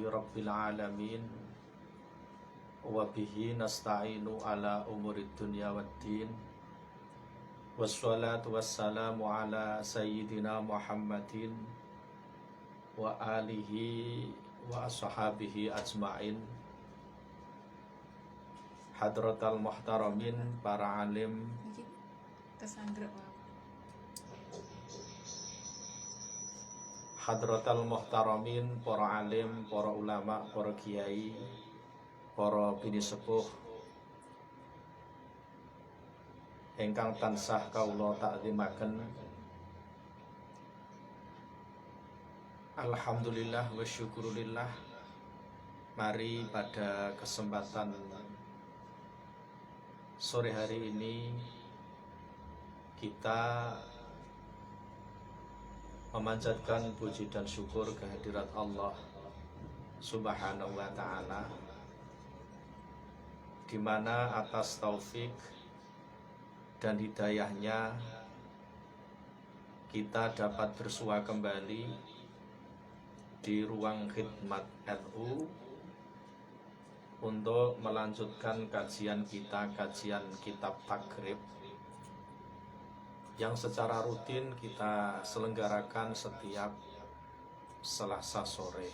rabbil alamin. Wa bihi nasta'inu ala umurid dunya waddin. Wassalatu wassalamu ala sayyidina Muhammadin wa alihi wa ashabihi ajma'in. Hadratal muhtaramin, para alim, hadratal muhtaramin, para alim, para ulama, para kiai, para bini sepuh ingkang tansah kawula takzimaken. Alhamdulillah wa syukurillah. Mari pada kesempatan sore hari ini kita memanjatkan puji dan syukur kehadirat Allah Subhanahu wa ta'ala, di mana atas taufik dan hidayahnya kita dapat bersua kembali di ruang khidmat NU untuk melanjutkan kajian kita, kajian kitab Takrib yang secara rutin kita selenggarakan setiap Selasa sore.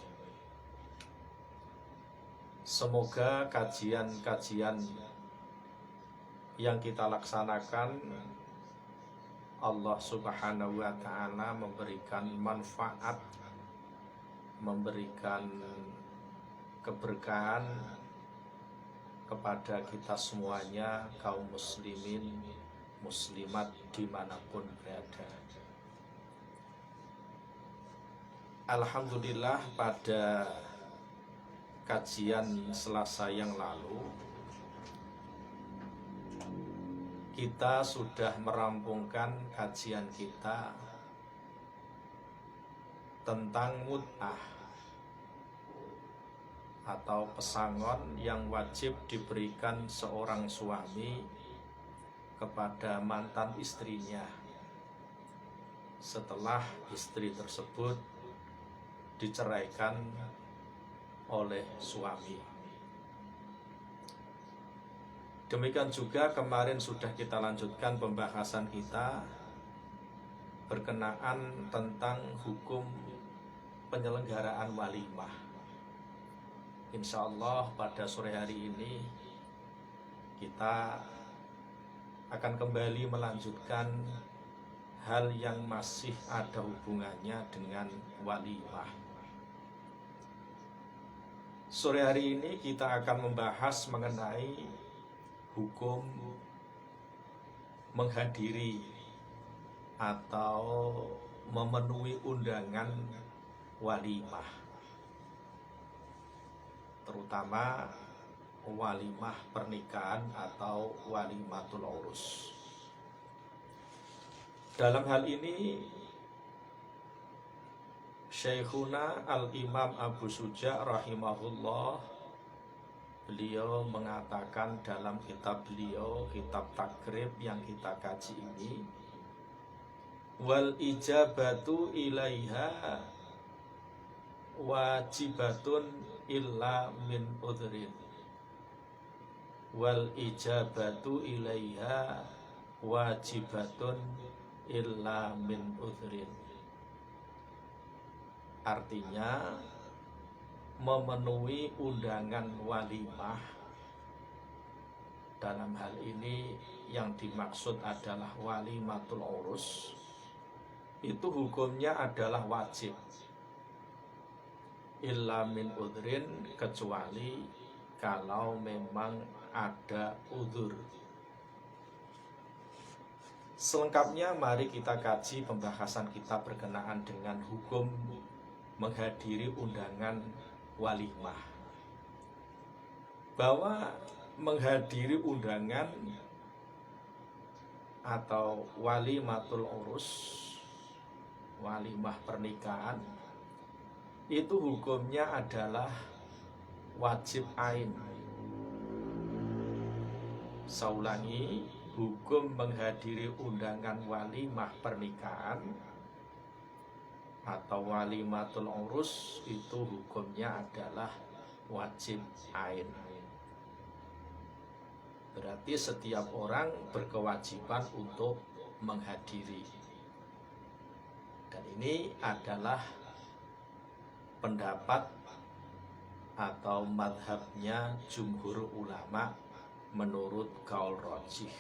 Semoga kajian-kajian yang kita laksanakan Allah Subhanahu wa ta'ala memberikan manfaat, memberikan keberkahan kepada kita semuanya, kaum muslimin, muslimat dimanapun berada. Alhamdulillah, pada kajian Selasa yang lalu kita sudah merampungkan kajian kita tentang mut'ah atau pesangon yang wajib diberikan seorang suami kepada mantan istrinya setelah istri tersebut diceraikan oleh suami. Demikian juga kemarin sudah kita lanjutkan pembahasan kita berkenaan tentang hukum penyelenggaraan walimah. Insya Allah pada sore hari ini kita akan kembali melanjutkan hal yang masih ada hubungannya dengan walimah. Sore hari ini kita akan membahas mengenai hukum menghadiri atau memenuhi undangan walimah, terutama walimah pernikahan atau walimatul urus. Dalam hal ini Syekhuna Al-Imam Abu Suja rahimahullah, beliau mengatakan dalam kitab beliau, kitab Takrib yang kita kaji ini, wal ijabatu ilaiha wajibatun illa min udhrin. Wal ijabatu ilaiha wajibatun illa min udhrin. Artinya memenuhi undangan walimah, dalam hal ini yang dimaksud adalah walimatul urus, itu hukumnya adalah wajib. Illa min udhrin, kecuali kalau memang ada udhur. Selengkapnya mari kita kaji pembahasan kita berkenaan dengan hukum menghadiri undangan walimah. Bahwa menghadiri undangan atau walimatul urus, walimah pernikahan, itu hukumnya adalah wajib ain. Saulangi, hukum menghadiri undangan walimah pernikahan atau walimatul urus itu hukumnya adalah wajib ain. Berarti setiap orang berkewajiban untuk menghadiri. Dan ini adalah pendapat atau madhabnya jumhur ulama menurut kaul rajih.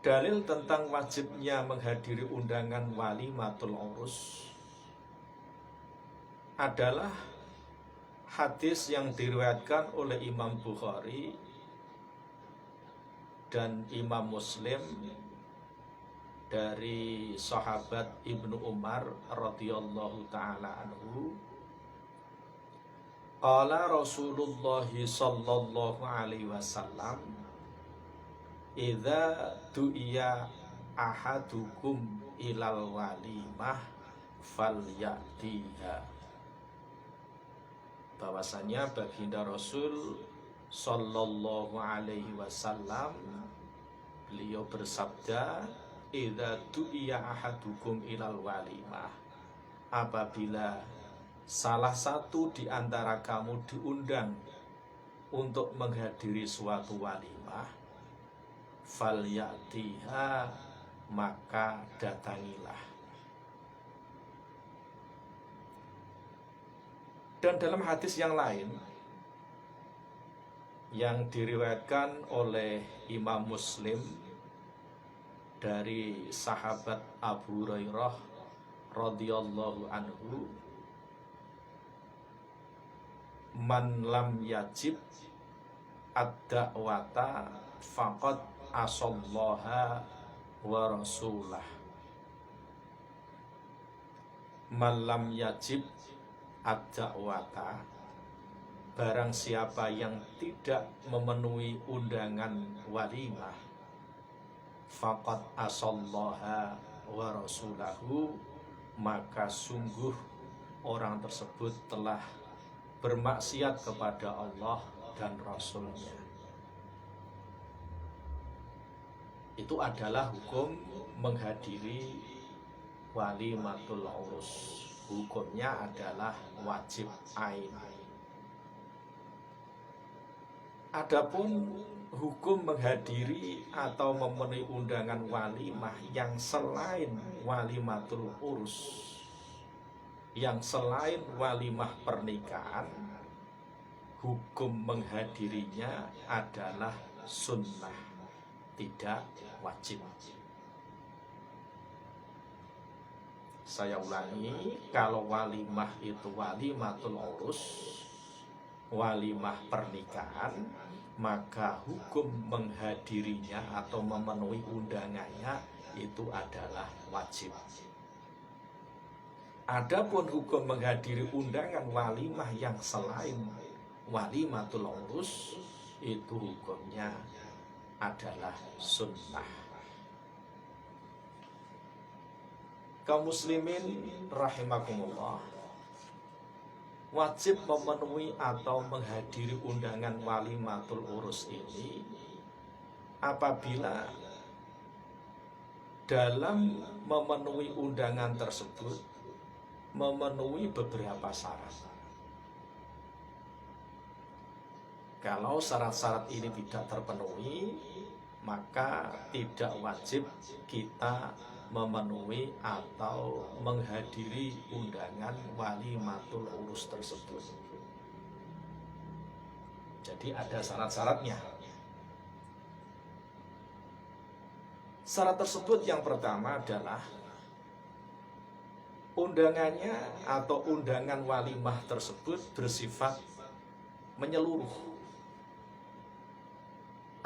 Dalil tentang wajibnya menghadiri undangan walimatul urus adalah hadis yang diriwayatkan oleh Imam Bukhari dan Imam Muslim dari sahabat Ibnu Umar radhiyallahu taala anhu. Qala Rasulullah sallallahu alaihi wasallam, idza du'iya ahadukum ilal walimah falyatiha. Bahwasanya baginda Rasul sallallahu alaihi wasallam beliau bersabda, idza du'iya ahadukum ilal walimah, apabila salah satu di antara kamu diundang untuk menghadiri suatu walimah, falyatiha, maka datangilah. Dan dalam hadis yang lain yang diriwayatkan oleh Imam Muslim dari sahabat Abu Hurairah radhiyallahu anhu, man lam yajib ad-da'wata faqad asallaha wa rasulah. Man lam yajib ad-da'wata, barang siapa yang tidak memenuhi undangan walimah, faqad asallaha wa rasulahu, maka sungguh orang tersebut telah bermaksiat kepada Allah dan Rasulnya. Itu adalah hukum menghadiri walimatul urus. Hukumnya adalah wajib ain. Adapun hukum menghadiri atau memenuhi undangan walimah yang selain walimatul urus, yang selain walimah pernikahan, hukum menghadirinya adalah sunnah, tidak wajib. Saya ulangi, kalau walimah itu walimatul urus, walimah pernikahan, maka hukum menghadirinya atau memenuhi undangannya itu adalah wajib. Adapun hukum menghadiri undangan walimah yang selain walimatul urus, itu hukumnya adalah sunnah. Kaum muslimin rahimakumullah, wajib memenuhi atau menghadiri undangan walimatul urus ini apabila dalam memenuhi undangan tersebut memenuhi beberapa syarat. Kalau syarat-syarat ini tidak terpenuhi, maka tidak wajib kita memenuhi atau menghadiri undangan walimatul urus tersebut. Jadi ada syarat-syaratnya. Syarat tersebut yang pertama adalah undangannya atau undangan walimah tersebut bersifat menyeluruh.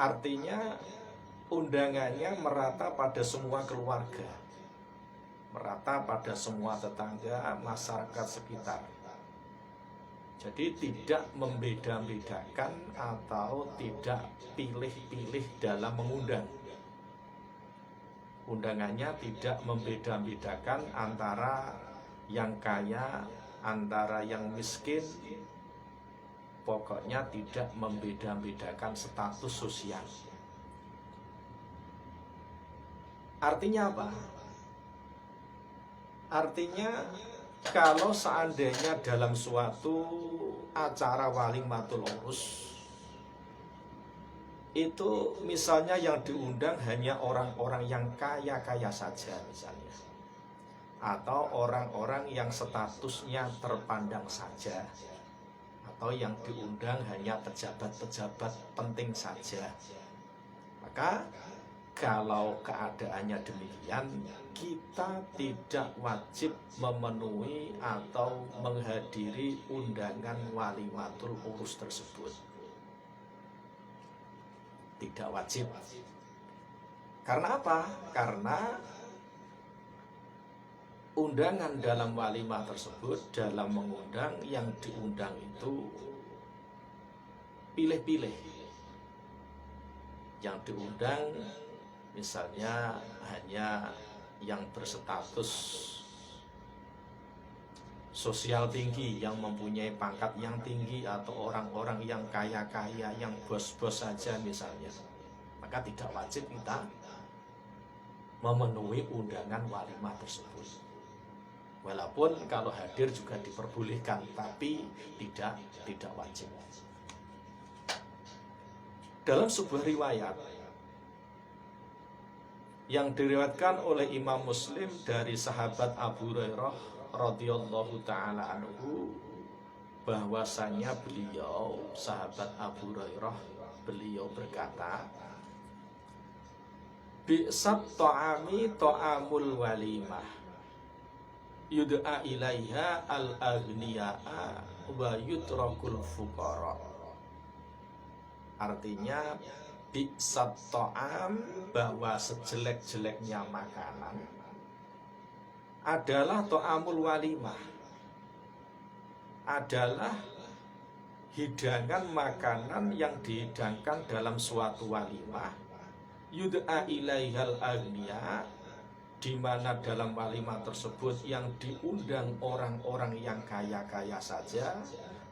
Artinya undangannya merata pada semua keluarga, merata pada semua tetangga, masyarakat sekitar. Jadi tidak membeda-bedakan atau tidak pilih-pilih dalam mengundang. Undangannya tidak membeda-bedakan antara yang kaya, antara yang miskin. Pokoknya tidak membeda-bedakan status sosial. Artinya apa? Artinya kalau seandainya dalam suatu acara walimatul urus itu misalnya yang diundang hanya orang-orang yang kaya-kaya saja misalnya, atau orang-orang yang statusnya terpandang saja, atau yang diundang hanya pejabat-pejabat penting saja, maka kalau keadaannya demikian, kita tidak wajib memenuhi atau menghadiri undangan walimatul urus tersebut. Tidak wajib. Karena apa? Karena undangan dalam walimah tersebut, dalam mengundang, yang diundang itu pilih-pilih. Yang diundang misalnya hanya yang berstatus sosial tinggi, yang mempunyai pangkat yang tinggi, atau orang-orang yang kaya-kaya, yang bos-bos saja misalnya, maka tidak wajib kita memenuhi undangan walimah tersebut. Walaupun kalau hadir juga diperbolehkan, tapi tidak wajib. Dalam sebuah riwayat yang diriwayatkan oleh Imam Muslim dari sahabat Abu Hurairah radhiyallahu taala anhu, bahwasanya beliau, sahabat Abu Hurairah, beliau berkata, bi'sat ta'ami ta'amul walimah yud'a ilaiha al-aghniya'a wa yutrakul fuqara. Artinya bi'sat ta'am, bahwa sejelek-jeleknya makanan adalah ta'amul walimah, adalah hidangan makanan yang dihidangkan dalam suatu walimah, yud'a ilaihal aghniya, di mana dalam walimah tersebut yang diundang orang-orang yang kaya-kaya saja,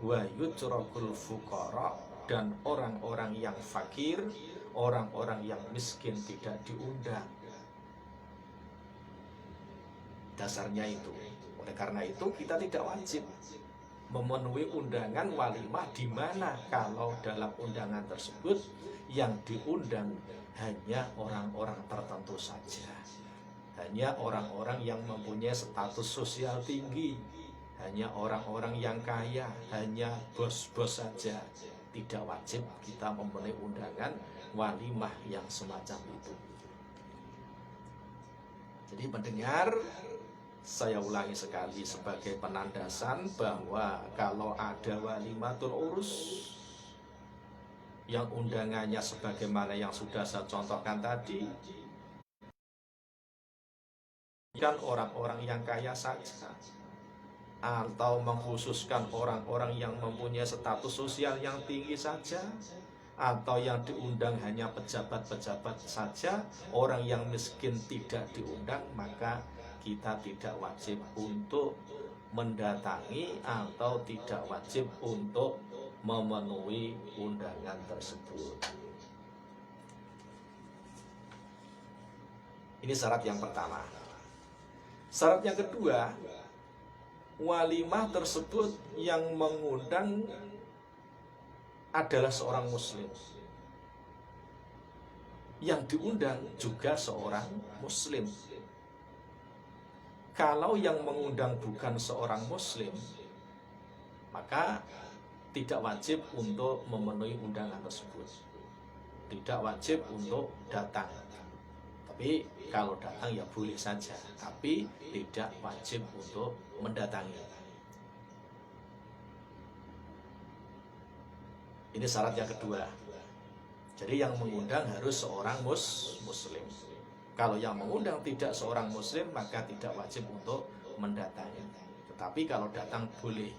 wa yutrakul fuqara, dan orang-orang yang fakir, orang-orang yang miskin tidak diundang. Dasarnya itu. Oleh karena itu kita tidak wajib memenuhi undangan walimah, di mana kalau dalam undangan tersebut yang diundang hanya orang-orang tertentu saja, hanya orang-orang yang mempunyai status sosial tinggi, hanya orang-orang yang kaya, hanya bos-bos saja. Tidak wajib kita memenuhi undangan walimah yang semacam itu. Jadi pendengar, saya ulangi sekali sebagai penandasan bahwa kalau ada walimatul urus yang undangannya sebagaimana yang sudah saya contohkan tadi, kan orang-orang yang kaya saja, atau mengkhususkan orang-orang yang mempunyai status sosial yang tinggi saja, atau yang diundang hanya pejabat-pejabat saja, orang yang miskin tidak diundang, maka kita tidak wajib untuk mendatangi atau tidak wajib untuk memenuhi undangan tersebut. Ini syarat yang pertama. Syarat yang kedua, walimah tersebut yang mengundang adalah seorang muslim, yang diundang juga seorang muslim. Kalau yang mengundang bukan seorang muslim, maka tidak wajib untuk memenuhi undangan tersebut, tidak wajib untuk datang. Tapi kalau datang ya boleh saja, tapi tidak wajib untuk mendatangi. Ini syarat yang kedua. Jadi yang mengundang harus seorang muslim. Kalau yang mengundang tidak seorang muslim, maka tidak wajib untuk mendatangi. Tetapi kalau datang boleh,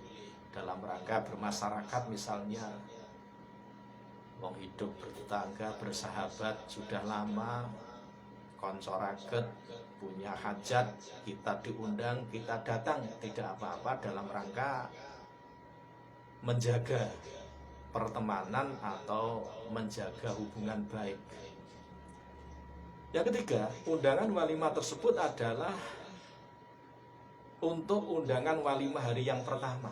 dalam rangka bermasyarakat misalnya, wong hidup bertetangga, bersahabat sudah lama, konco raket, punya hajat, kita diundang, kita datang, tidak apa-apa, dalam rangka menjaga pertemanan atau menjaga hubungan baik. Yang ketiga, undangan walimah tersebut adalah untuk undangan walimah hari yang pertama.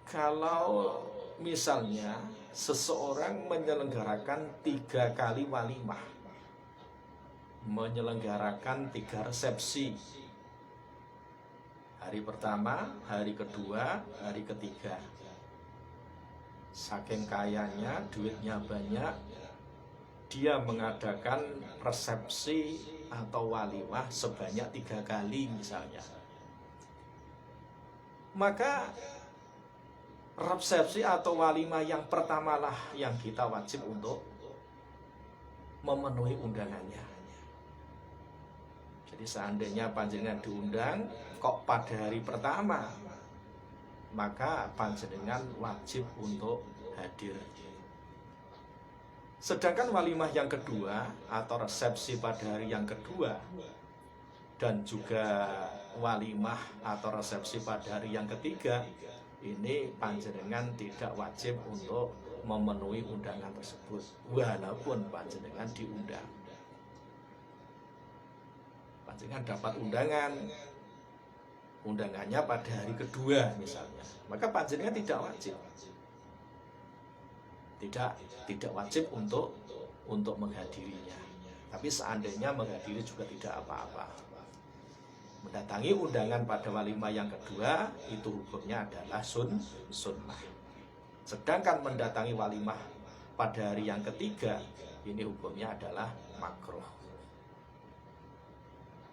Kalau misalnya seseorang menyelenggarakan 3 kali walimah, menyelenggarakan 3 resepsi, hari pertama, hari kedua, hari ketiga, saking kayanya, duitnya banyak, dia mengadakan resepsi atau walimah sebanyak 3 kali misalnya, maka resepsi atau walimah yang pertamalah yang kita wajib untuk memenuhi undangannya. Jadi seandainya panjenengan diundang kok pada hari pertama, maka panjenengan wajib untuk hadir. Sedangkan walimah yang kedua atau resepsi pada hari yang kedua dan juga walimah atau resepsi pada hari yang ketiga, ini panjenengan tidak wajib untuk memenuhi undangan tersebut walaupun panjenengan diundang. Panjenengan dapat undangannya pada hari kedua misalnya, maka panjenengan tidak wajib untuk menghadirinya. Tapi seandainya menghadiri juga tidak apa-apa. Mendatangi undangan pada walimah yang kedua itu hukumnya adalah sunnah. Sedangkan mendatangi walimah pada hari yang ketiga ini hukumnya adalah makruh.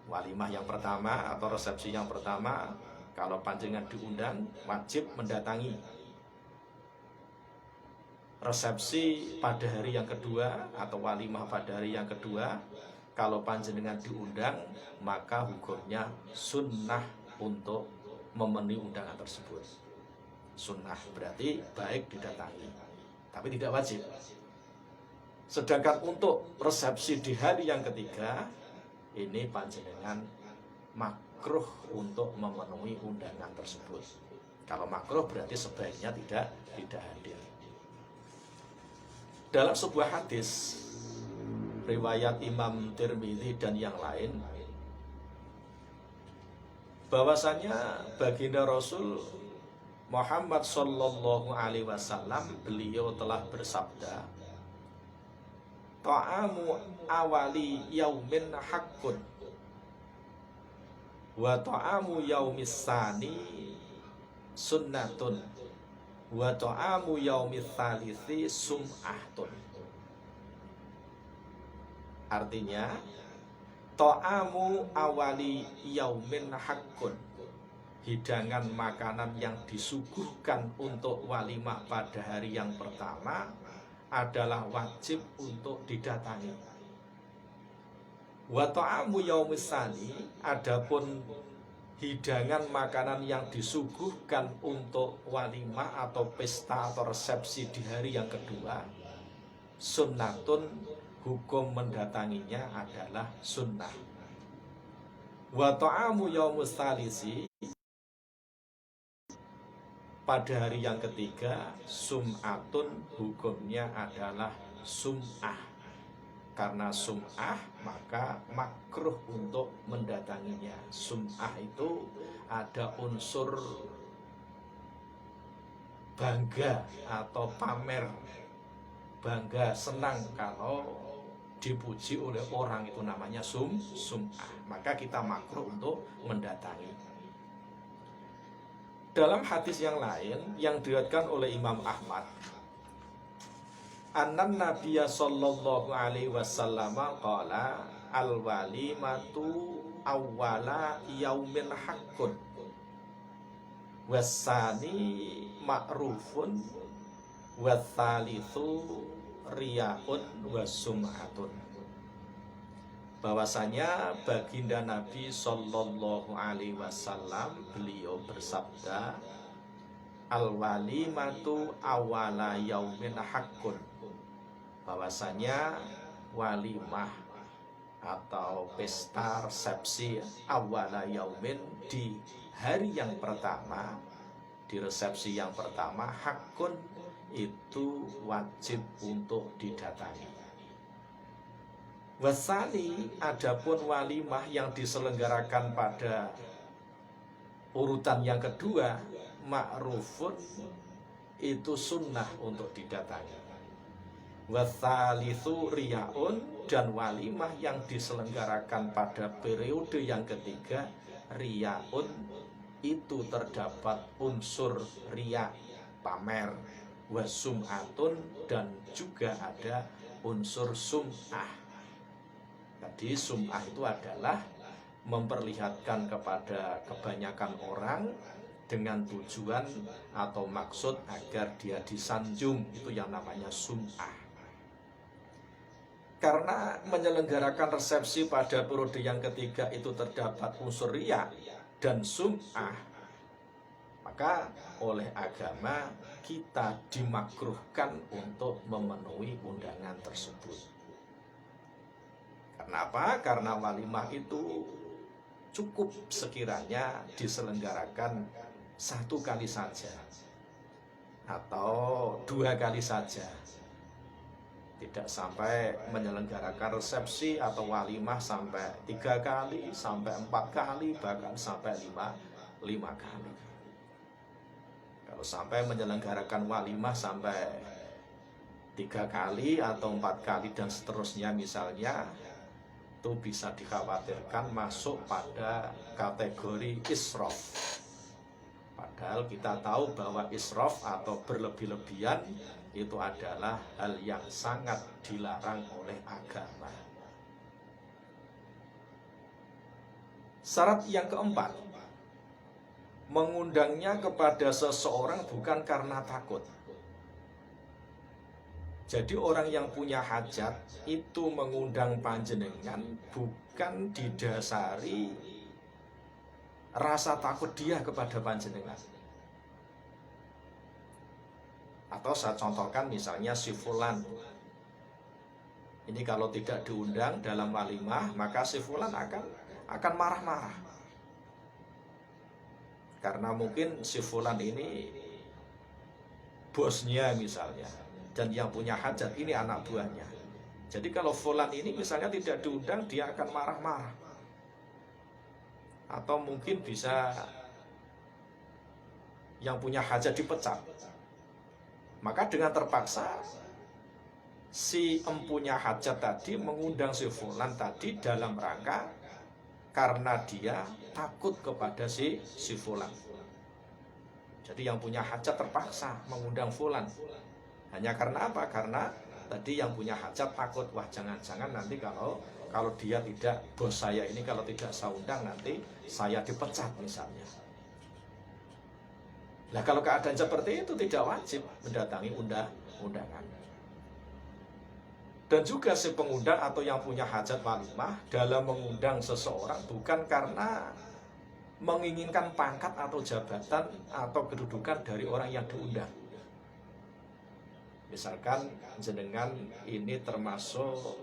Walimah yang pertama atau resepsi yang pertama, kalau panjenengan diundang wajib mendatangi. Resepsi pada hari yang kedua atau walimah pada hari yang kedua, kalau panjenengan diundang maka hukumnya sunnah untuk memenuhi undangan tersebut. Sunnah berarti baik didatangi, tapi tidak wajib. Sedangkan untuk resepsi di hari yang ketiga, ini panjenengan makruh untuk memenuhi undangan tersebut. Kalau makruh berarti sebaiknya tidak hadir. Dalam sebuah hadis riwayat Imam Tirmidzi dan yang lain, bahwasanya baginda Rasul Muhammad sallallahu alaihi wasallam beliau telah bersabda, ta'amu awali yaumin haqqun wa ta'amu yaumis sani sunnatun wa ta'amu yaumis salisi sum'ahtun. Artinya, ta'amu awali yaumin haqqun, hidangan makanan yang disuguhkan untuk walimah pada hari yang pertama adalah wajib untuk didatangi. Wa ta'amu yaumis tsani, adapun hidangan makanan yang disuguhkan untuk walimah atau pesta atau resepsi di hari yang kedua, sunnatun, hukum mendatanginya adalah sunnah. Wa ta'amu yaumus tsalisi, pada hari yang ketiga, sum'atun, hukumnya adalah sum'ah. Karena sum'ah maka makruh untuk mendatanginya. Sum'ah itu ada unsur bangga atau pamer, bangga, senang kalau dipuji oleh orang, itu namanya sum'ah. Maka kita makruh untuk mendatangi. Dalam hadis yang lain yang diriwayatkan oleh Imam Ahmad, annan Nabiyya sallallahu alaihi wasallam qala al-walimatu awwala yaumin haqqun wasani ma'rufun watsalitsu riyaun wasum'atun. Bahwasanya baginda Nabi sallallahu alaihi wasallam beliau bersabda, al-walimatu awwala yaumin haqqun, bahwasanya walimah atau pesta resepsi awwala yaumin, di hari yang pertama, di resepsi yang pertama, haqqun, itu wajib untuk didatangi. Wasani, adapun walimah yang diselenggarakan pada urutan yang kedua, ma'rufun, itu sunnah untuk didatangi. Watsalitsu riyaun, dan walimah yang diselenggarakan pada periode yang ketiga, riyaun, itu terdapat unsur riya, pamer, wasum'atun, dan juga ada unsur sum'ah. Jadi sum'ah itu adalah memperlihatkan kepada kebanyakan orang dengan tujuan atau maksud agar dia disanjung, itu yang namanya sum'ah. Karena menyelenggarakan resepsi pada periode yang ketiga itu terdapat unsur riya dan sum'ah, maka oleh agama kita dimakruhkan untuk memenuhi undangan tersebut. Karena apa? Karena walimah itu cukup sekiranya diselenggarakan 1 kali saja atau 2 kali saja. Tidak sampai menyelenggarakan resepsi atau walimah sampai 3 kali, sampai 4 kali, bahkan sampai 5 kali. Kalau sampai menyelenggarakan walimah sampai 3 kali atau 4 kali dan seterusnya misalnya, itu bisa dikhawatirkan masuk pada kategori israf. Padahal kita tahu bahwa israf atau berlebih-lebihan itu adalah hal yang sangat dilarang oleh agama. Syarat yang keempat, mengundangnya kepada seseorang bukan karena takut. Jadi orang yang punya hajat itu mengundang panjenengan bukan didasari rasa takut dia kepada panjenengan. Atau saya contohkan misalnya si fulan, ini kalau tidak diundang dalam walimah maka si fulan akan marah-marah. Karena mungkin si fulan ini bosnya misalnya, dan yang punya hajat ini anak buahnya. Jadi kalau fulan ini misalnya tidak diundang, dia akan marah-marah. Atau mungkin bisa yang punya hajat dipecat. Maka dengan terpaksa si empunya hajat tadi mengundang si fulan tadi dalam rangka karena dia takut kepada si fulan. Jadi yang punya hajat terpaksa mengundang fulan. Hanya karena apa? Karena tadi yang punya hajat takut, wah jangan-jangan nanti kalau dia tidak, bos saya ini kalau tidak saya undang nanti saya dipecat misalnya. Nah kalau keadaan seperti itu tidak wajib mendatangi undangan. Dan juga si pengundang atau yang punya hajat walimah dalam mengundang seseorang bukan karena menginginkan pangkat atau jabatan atau kedudukan dari orang yang diundang. Misalkan jenengan ini termasuk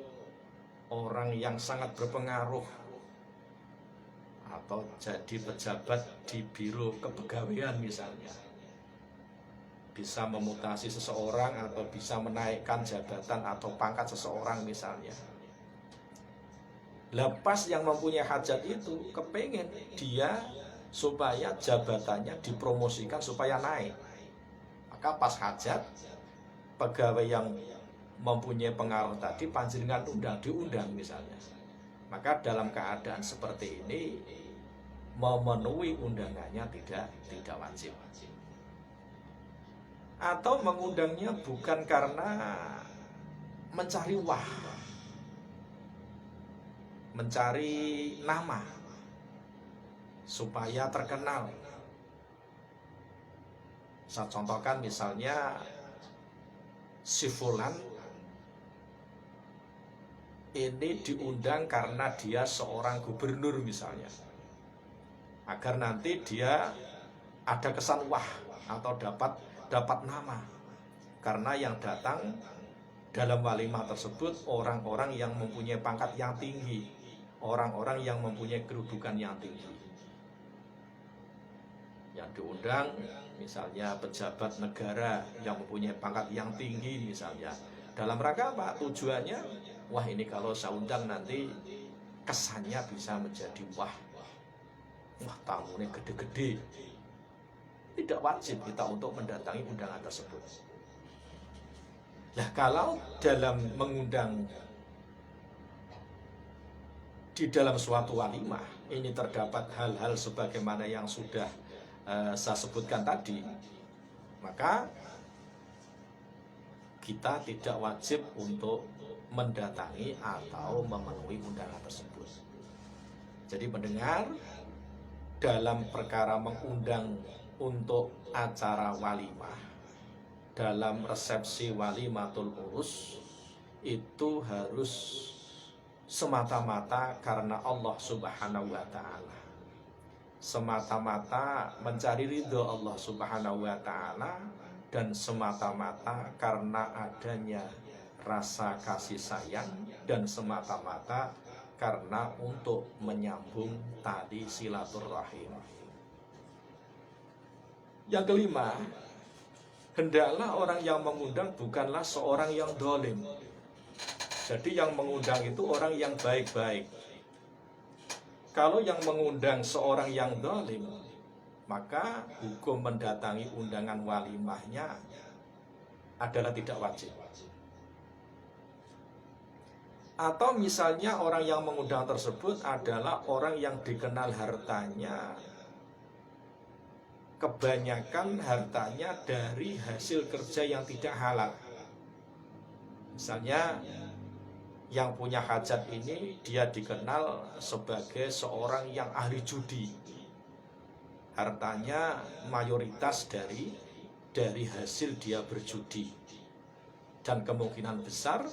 orang yang sangat berpengaruh atau jadi pejabat di biro kepegawaian misalnya, bisa memutasi seseorang atau bisa menaikkan jabatan atau pangkat seseorang misalnya. Lepas yang mempunyai hajat itu kepengen dia supaya jabatannya dipromosikan supaya naik, maka pas hajat pegawai yang mempunyai pengaruh tadi panjenengan diundang misalnya, maka dalam keadaan seperti ini memenuhi undangannya tidak wajib. Atau mengundangnya bukan karena mencari wah, mencari nama supaya terkenal. Saya contohkan misalnya si fulan ini diundang karena dia seorang gubernur misalnya, agar nanti dia ada kesan wah atau dapat nama, karena yang datang dalam walimah tersebut orang-orang yang mempunyai pangkat yang tinggi, orang-orang yang mempunyai kedudukan yang tinggi. Yang diundang misalnya pejabat negara yang mempunyai pangkat yang tinggi misalnya. Dalam rangka apa? Tujuannya wah ini kalau saya undang nanti kesannya bisa menjadi wah tamunya gede-gede. Tidak wajib kita untuk mendatangi undangan tersebut. Nah, kalau dalam mengundang di dalam suatu walimah ini terdapat hal-hal sebagaimana yang sudah saya sebutkan tadi, maka kita tidak wajib untuk mendatangi atau memenuhi undangan tersebut. Jadi mendengar dalam perkara mengundang untuk acara walimah, dalam resepsi walimatul urus, itu harus semata-mata karena Allah Subhanahu wa Ta'ala, semata-mata mencari ridho Allah Subhanahu wa Ta'ala, dan semata-mata karena adanya rasa kasih sayang, dan semata-mata karena untuk menyambung tali silaturahim. Yang kelima, hendaklah orang yang mengundang bukanlah seorang yang dolim. Jadi yang mengundang itu orang yang baik-baik. Kalau yang mengundang seorang yang dolim, maka hukum mendatangi undangan walimahnya adalah tidak wajib. Atau misalnya orang yang mengundang tersebut adalah orang yang dikenal hartanya, kebanyakan hartanya dari hasil kerja yang tidak halal. Misalnya yang punya hajat ini dia dikenal sebagai seorang yang ahli judi. Hartanya mayoritas dari hasil dia berjudi. Dan kemungkinan besar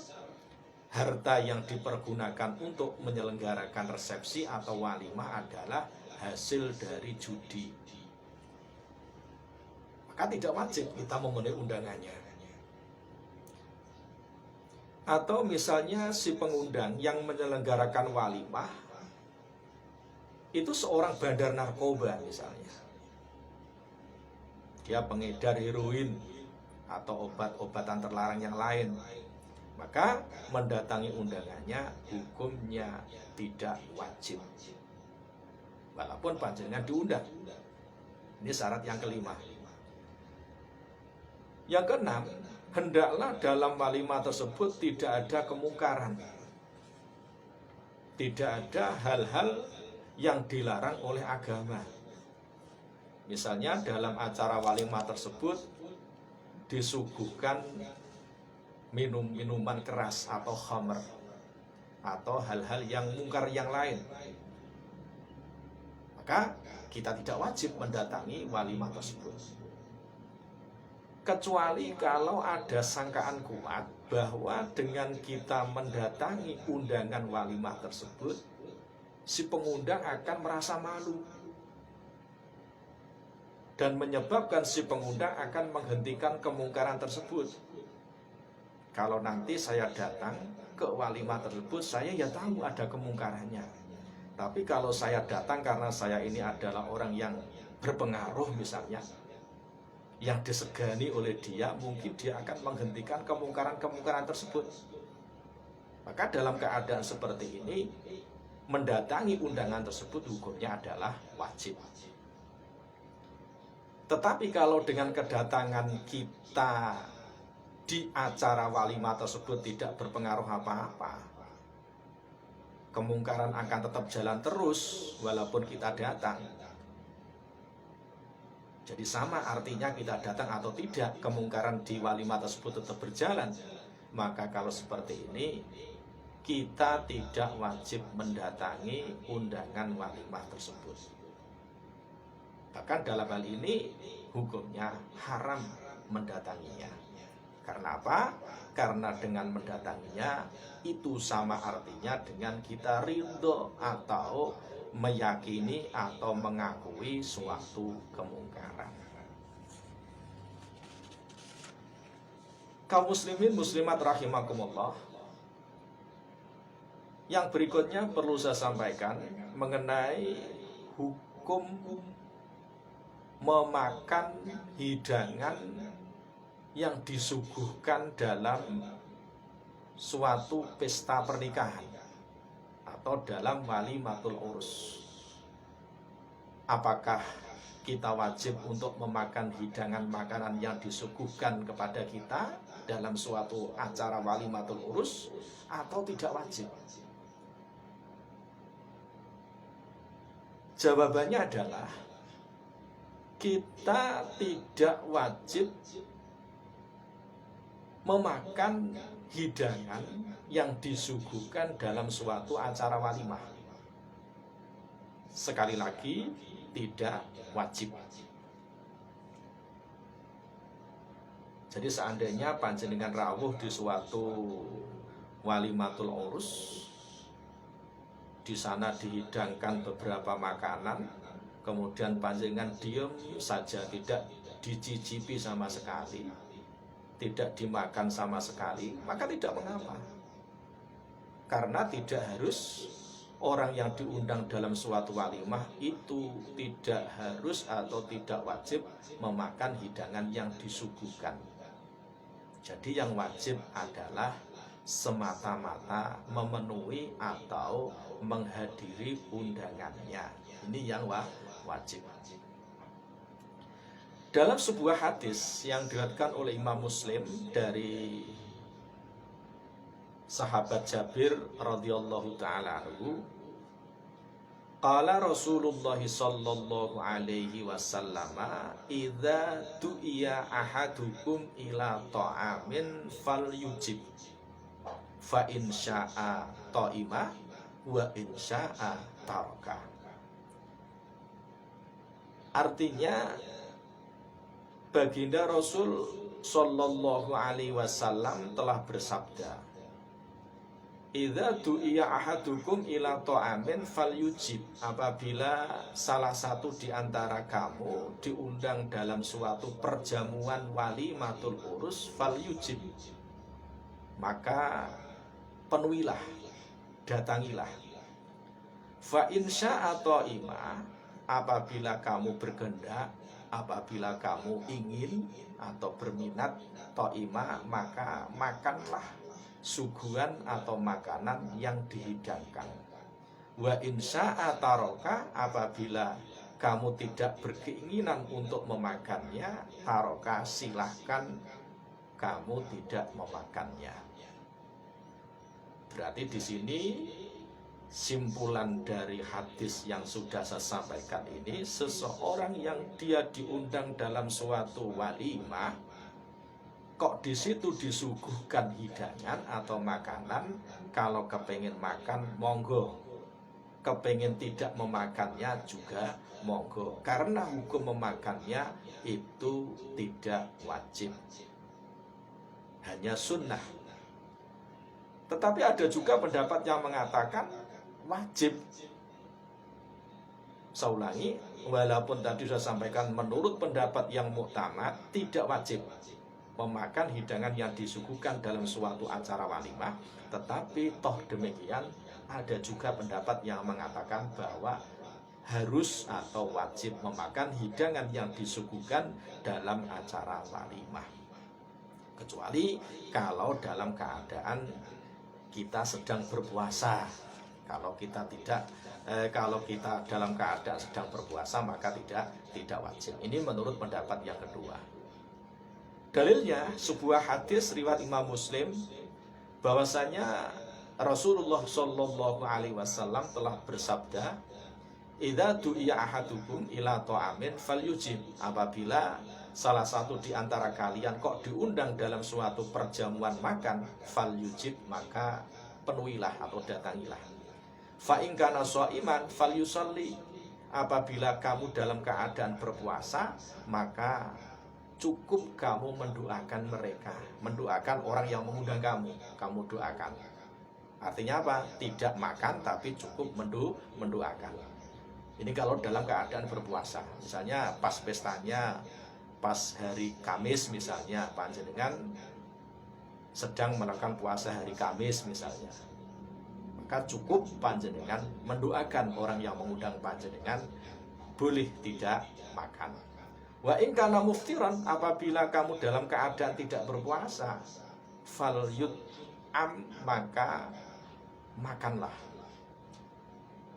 harta yang dipergunakan untuk menyelenggarakan resepsi atau walimah adalah hasil dari judi. Maka tidak wajib kita memenuhi undangannya. Atau misalnya si pengundang yang menyelenggarakan walimah itu seorang bandar narkoba misalnya. Dia pengedar heroin atau obat-obatan terlarang yang lain. Maka mendatangi undangannya hukumnya tidak wajib. Walaupun panjenengan diundang. Ini syarat yang kelima. Yang keenam, hendaklah dalam walimah tersebut tidak ada kemungkaran. Tidak ada hal-hal yang dilarang oleh agama. Misalnya dalam acara walimah tersebut disuguhkan minuman keras atau khamr atau hal-hal yang mungkar yang lain, maka kita tidak wajib mendatangi walimah tersebut, kecuali kalau ada sangkaan kuat bahwa dengan kita mendatangi undangan walimah tersebut si pengundang akan merasa malu dan menyebabkan si pengundang akan menghentikan kemungkaran tersebut. Kalau nanti saya datang ke walimah tersebut, saya ya tahu ada kemungkarannya. Tapi kalau saya datang karena saya ini adalah orang yang berpengaruh misalnya, yang disegani oleh dia, mungkin dia akan menghentikan kemungkaran-kemungkaran tersebut. Maka dalam keadaan seperti ini, mendatangi undangan tersebut hukumnya adalah wajib. Tetapi kalau dengan kedatangan kita di acara walimah tersebut tidak berpengaruh apa-apa, kemungkaran akan tetap jalan terus walaupun kita datang. Jadi sama artinya kita datang atau tidak, kemungkaran di walimah tersebut tetap berjalan. Maka kalau seperti ini, kita tidak wajib mendatangi undangan walimah tersebut. Bahkan dalam hal ini hukumnya haram mendatanginya. Karena apa? Karena dengan mendatanginya itu sama artinya dengan kita ridho atau meyakini atau mengakui suatu kemungkaran. Kaum muslimin muslimat rahimakumullah, yang berikutnya perlu saya sampaikan mengenai hukum memakan hidangan yang disuguhkan dalam suatu pesta pernikahan atau dalam walimatul urus. Apakah kita wajib untuk memakan hidangan makanan yang disuguhkan kepada kita dalam suatu acara walimatul urus atau tidak wajib? Jawabannya adalah kita tidak wajib memakan hidangan yang disuguhkan dalam suatu acara walimah. Sekali lagi, tidak wajib. Jadi seandainya panjenengan rawuh di suatu walimatul urus, di sana dihidangkan beberapa makanan, kemudian panjenengan diam saja, tidak dicicipi sama sekali, tidak dimakan sama sekali, maka tidak mengapa. Karena tidak harus orang yang diundang dalam suatu walimah itu tidak harus atau tidak wajib memakan hidangan yang disuguhkan. Jadi yang wajib adalah semata-mata memenuhi atau menghadiri undangannya. Ini yang wajib. Dalam sebuah hadis yang diriwayatkan oleh Imam Muslim dari sahabat Jabir radhiyallahu taala anhu, qala Rasulullah sallallahu alaihi wasallam, idza du'iya ahadukum ila ta'amin falyujib fa in syaa ta'ima wa in syaa taraka. Artinya baginda Rasul sallallahu alaihi wasallam telah bersabda, idza du'iya ahadukum ila ta'amin falyujib, apabila salah satu di antara kamu diundang dalam suatu perjamuan walimatul urus, falyujib, maka penuhilah, datangilah. Fa in syaa ta'ima, apabila kamu berkehendak, apabila kamu ingin atau berminat ta'ima, maka makanlah suguhan atau makanan yang dihidangkan. Wa in syaa taraka, apabila kamu tidak berkeinginan untuk memakannya, taraka, silahkan kamu tidak memakannya. Berarti di sini simpulan dari hadis yang sudah saya sampaikan ini, seseorang yang dia diundang dalam suatu walimah, kok di situ disuguhkan hidangan atau makanan, kalau kepengen makan monggo, kepengen tidak memakannya juga monggo, karena hukum memakannya itu tidak wajib, hanya sunnah. Tetapi ada juga pendapat yang mengatakan wajib. Saya ulangi, walaupun tadi sudah sampaikan menurut pendapat yang muktamad tidak wajib memakan hidangan yang disuguhkan dalam suatu acara walimah, tetapi toh demikian ada juga pendapat yang mengatakan bahwa harus atau wajib memakan hidangan yang disuguhkan dalam acara walimah, kecuali kalau dalam keadaan kita sedang berpuasa. Kalau kita dalam keadaan sedang berpuasa, maka tidak wajib. Ini menurut pendapat yang kedua. Dalilnya sebuah hadis riwayat Imam Muslim, bahwasanya Rasulullah Shallallahu Alaihi Wasallam telah bersabda, idza du'iya ahadukum ila ta'amin falyujib, apabila salah satu di antara kalian kok diundang dalam suatu perjamuan makan, falyujib, maka penuhilah atau datangilah. Fa in kana shaiman falyusalli, apabila kamu dalam keadaan berpuasa, maka cukup kamu mendoakan mereka, mendoakan orang yang mengundang kamu doakan. Artinya apa? Tidak makan tapi cukup mendoakan. Ini kalau dalam keadaan berpuasa. Misalnya pas pestanya, pas hari Kamis misalnya, panjenengan sedang melakukan puasa hari Kamis misalnya, maka cukup panjenengan mendoakan orang yang mengundang panjenengan, boleh tidak makan. Wa in kana muftiran, apabila kamu dalam keadaan tidak berpuasa, maka makanlah.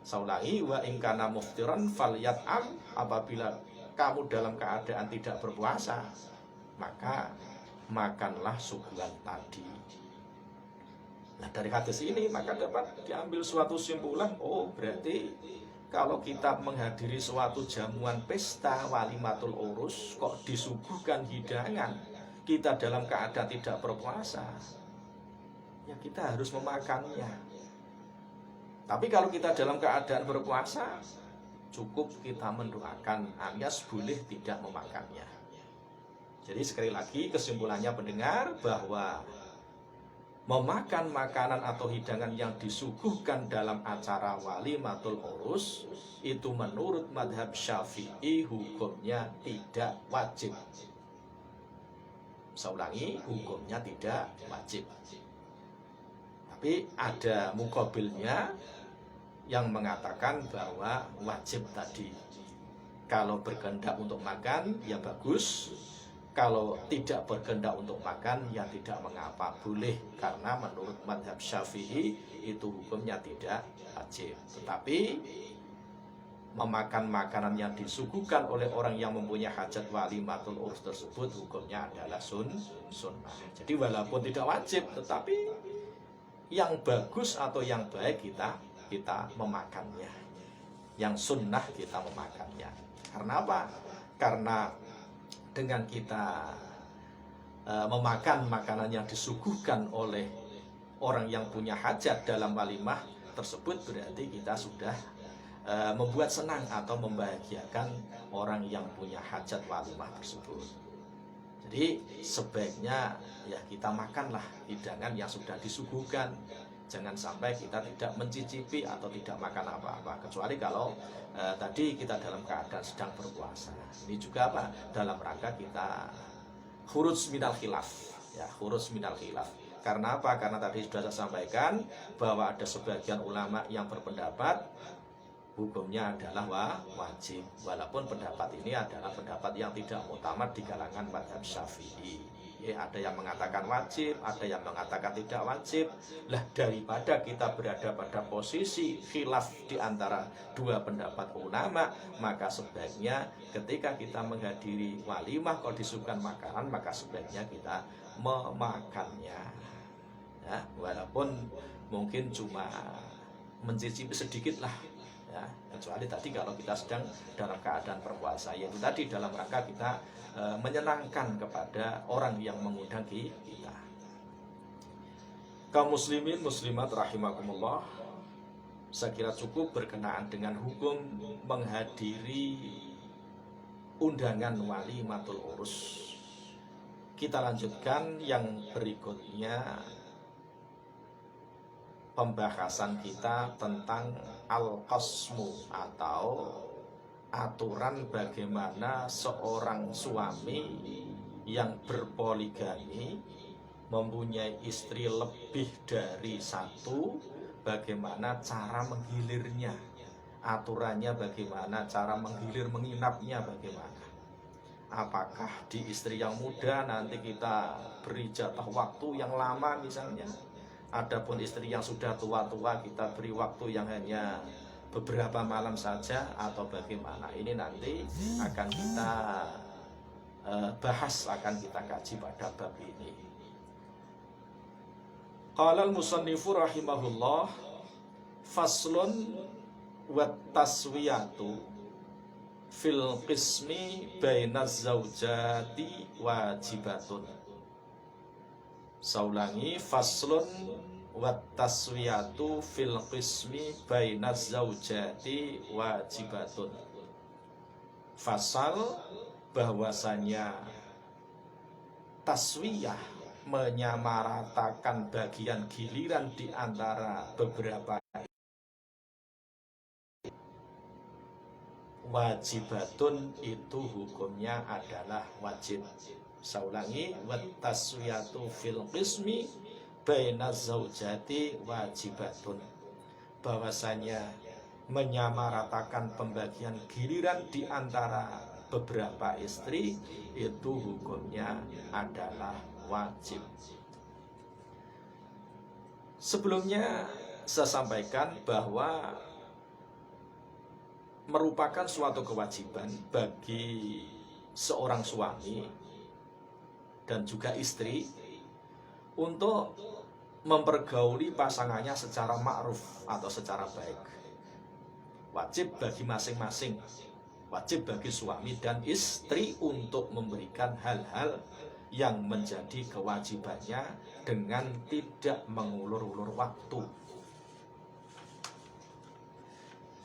Saya ulangi, wa in kana muftiran falyat'am, apabila kamu dalam keadaan tidak berpuasa, maka makanlah suguhan tadi. Nah, dari hadis ini maka dapat diambil suatu simpulan, oh berarti kalau kita menghadiri suatu jamuan pesta walimatul urus kok disuguhkan hidangan, kita dalam keadaan tidak berpuasa, ya kita harus memakannya. Tapi kalau kita dalam keadaan berpuasa, cukup kita mendoakan alias boleh tidak memakannya. Jadi sekali lagi kesimpulannya pendengar, bahwa memakan makanan atau hidangan yang disuguhkan dalam acara walimatul urus itu menurut madhab Syafi'i hukumnya tidak wajib. Saya ulangi, hukumnya tidak wajib. Tapi ada muqabilnya yang mengatakan bahwa wajib tadi. Kalau berkehendak untuk makan ya bagus, kalau tidak berkehendak untuk makan ya tidak mengapa, boleh, karena menurut madhab Syafi'i itu hukumnya tidak wajib. Tetapi memakan makanan yang disuguhkan oleh orang yang mempunyai hajat walimatul urus tersebut hukumnya adalah sunnah. Jadi walaupun tidak wajib, tetapi yang bagus atau yang baik kita memakannya. Yang sunnah kita memakannya. Karena apa? Karena dengan kita memakan makanan yang disuguhkan oleh orang yang punya hajat dalam walimah tersebut, berarti kita sudah membuat senang atau membahagiakan orang yang punya hajat walimah tersebut. Jadi sebaiknya ya kita makanlah hidangan yang sudah disuguhkan. Jangan sampai kita tidak mencicipi atau tidak makan apa-apa, kecuali kalau tadi kita dalam keadaan sedang berpuasa. Ini juga apa? Dalam rangka kita khuruj minal khilaf, ya, khuruj minal khilaf. Karena apa? Karena tadi sudah saya sampaikan bahwa ada sebagian ulama yang berpendapat hukumnya adalah wajib, walaupun pendapat ini adalah pendapat yang tidak mutamat di kalangan madhab Syafi'i. Ya, ada yang mengatakan wajib, ada yang mengatakan tidak wajib. Lah, daripada kita berada pada posisi khilaf di antara dua pendapat ulama, maka sebaiknya ketika kita menghadiri walimah kalau disuguhkan makanan, maka sebaiknya kita memakannya. Ya, walaupun mungkin cuma mencicipi sedikit lah. Ya, kecuali tadi kalau kita sedang dalam keadaan berpuasa, yaitu tadi dalam rangka kita menyenangkan kepada orang yang mengundang kita. Kaum muslimin muslimat rahimakumullah, saya kira cukup berkenaan dengan hukum menghadiri undangan walimatul urus. Kita lanjutkan yang berikutnya, pembahasan kita tentang al-qasmu atau aturan bagaimana seorang suami yang berpoligami mempunyai istri lebih dari satu, bagaimana cara menggilirnya, aturannya bagaimana, cara menggilir menginapnya bagaimana. Apakah di istri yang muda nanti kita beri jatah waktu yang lama misalnya, adapun istri yang sudah tua-tua kita beri waktu yang hanya beberapa malam saja, atau bagaimana. Ini nanti akan kita bahas, akan kita kaji pada bab ini. Qala al-musannifu rahimahullah, faslun wa taswiyatu fil qismi bainaz zaujati wajibatun. Saulangi, faslun wat taswiyatu fil qismi bainaz zaujati wajibatun. Fasal bahwasanya taswiyah, menyamaratakan bagian giliran di antara beberapa, wajibatun itu hukumnya adalah wajib. Saulangi, wat taswiyatu fil qismi bainaz zaujati wajibatun. Bahwasanya menyamaratakan pembagian giliran di antara beberapa istri itu hukumnya adalah wajib. Sebelumnya saya sampaikan bahwa merupakan suatu kewajiban bagi seorang suami dan juga istri untuk mempergauli pasangannya secara ma'ruf atau secara baik. Wajib bagi masing-masing, wajib bagi suami dan istri untuk memberikan hal-hal yang menjadi kewajibannya dengan tidak mengulur-ulur waktu.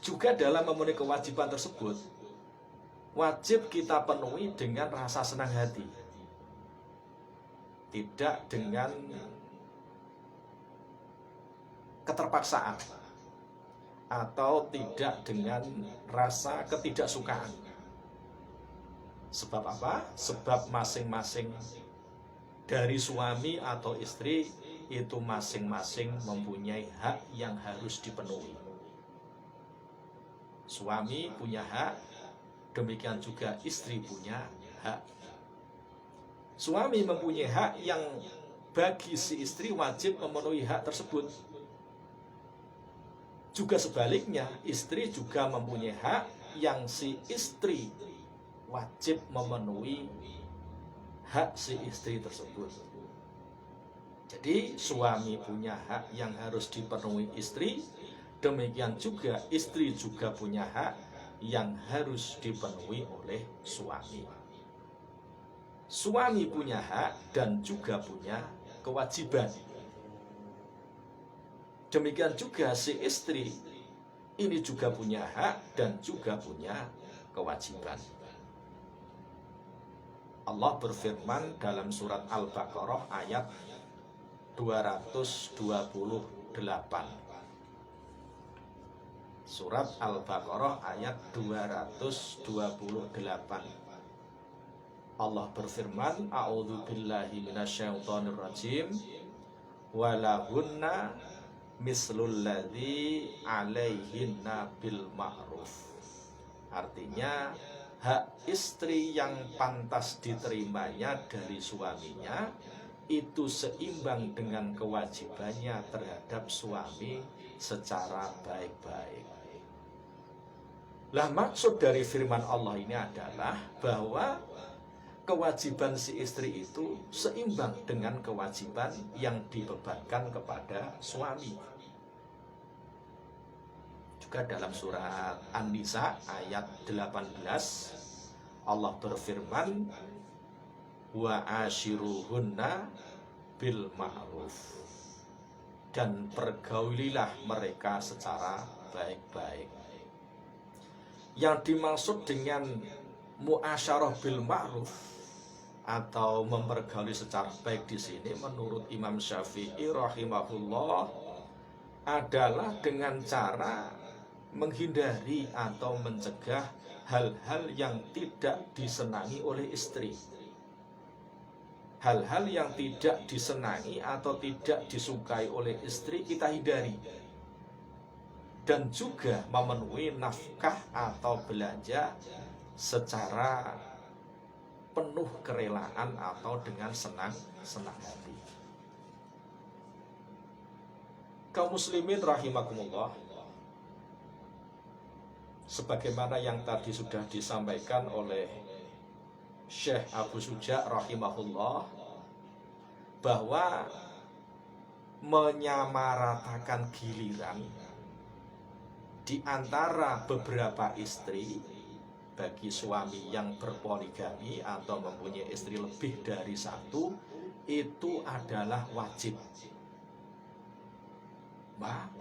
Juga dalam memenuhi kewajiban tersebut, wajib kita penuhi dengan rasa senang hati, tidak dengan keterpaksaan atau tidak dengan rasa ketidaksukaan. Sebab apa? Sebab masing-masing dari suami atau istri itu masing-masing mempunyai hak yang harus dipenuhi. Suami punya hak, demikian juga istri punya hak. Suami mempunyai hak yang bagi si istri wajib memenuhi hak tersebut. Juga sebaliknya, istri juga mempunyai hak yang si istri wajib memenuhi hak si istri tersebut. Jadi suami punya hak yang harus dipenuhi istri, demikian juga istri juga punya hak yang harus dipenuhi oleh suami. Suami punya hak dan juga punya kewajiban. Demikian juga si istri ini juga punya hak dan juga punya kewajiban. Allah berfirman dalam surat Al-Baqarah ayat 228. Surat Al-Baqarah ayat 228. Allah berfirman, A'udzubillahi minasyaitonirrajim, walahunna mislul ladzi 'alaihinna bil ma'ruf. Artinya, hak istri yang pantas diterimanya dari suaminya itu seimbang dengan kewajibannya terhadap suami secara baik-baik. Lah maksud dari firman Allah ini adalah bahwa kewajiban si istri itu seimbang dengan kewajiban yang dibebankan kepada suami. Juga dalam surat An-Nisa ayat 18 Allah berfirman, wa ashiruhunna bil ma'ruf, dan pergaulilah mereka secara baik-baik. Yang dimaksud dengan muasyarah bil ma'ruf atau mempergauli secara baik di sini menurut Imam Syafi'i rahimahullah adalah dengan cara menghindari atau mencegah hal-hal yang tidak disenangi oleh istri. Hal-hal yang tidak disenangi atau tidak disukai oleh istri kita hindari. Dan juga memenuhi nafkah atau belanja secara penuh kerelaan atau dengan senang hati. Kaum muslimin rahimakumullah, sebagaimana yang tadi sudah disampaikan oleh Syekh Abu Suja rahimahullah, bahwa menyamaratakan giliran di antara beberapa istri bagi suami yang berpoligami atau mempunyai istri lebih dari satu itu adalah wajib.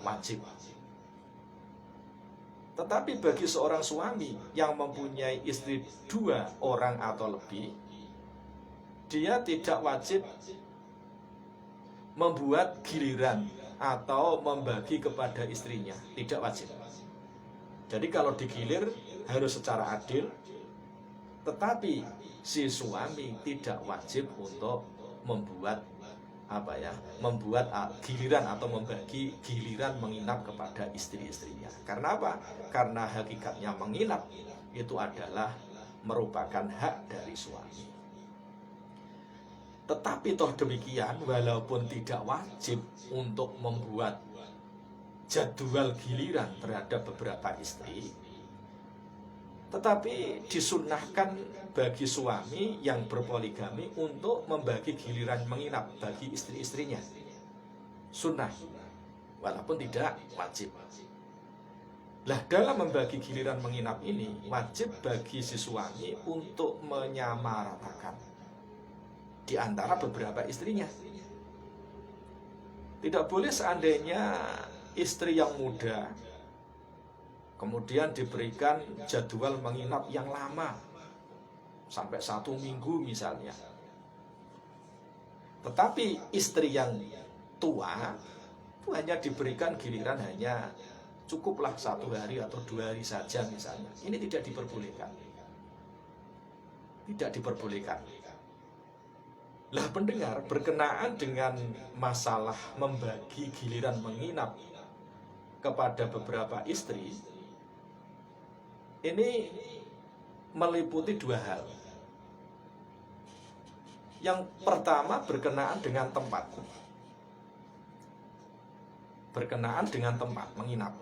Wajib. Tetapi bagi seorang suami yang mempunyai istri 2 orang atau lebih, dia tidak wajib membuat giliran atau membagi kepada istrinya, tidak wajib. Jadi kalau digilir harus secara adil, tetapi si suami tidak wajib untuk membuat giliran atau membagi giliran menginap kepada istri-istrinya. Karena apa? Karena hakikatnya menginap itu adalah merupakan hak dari suami. Tetapi toh demikian, walaupun tidak wajib untuk membuat jadwal giliran terhadap beberapa istri, tetapi disunnahkan bagi suami yang berpoligami untuk membagi giliran menginap bagi istri-istrinya. Sunnah, walaupun tidak wajib. Lah, dalam membagi giliran menginap ini wajib bagi si suami untuk menyamaratakan di antara beberapa istrinya. Tidak boleh seandainya istri yang muda kemudian diberikan jadwal menginap yang lama, sampai 1 minggu misalnya. Tetapi istri yang tua itu hanya diberikan giliran hanya cukuplah 1 hari atau 2 hari saja misalnya. Ini tidak diperbolehkan. Tidak diperbolehkan. Lah pendengar, berkenaan dengan masalah membagi giliran menginap kepada beberapa istri, ini meliputi 2 hal. Yang pertama berkenaan dengan tempat. Berkenaan dengan tempat menginap.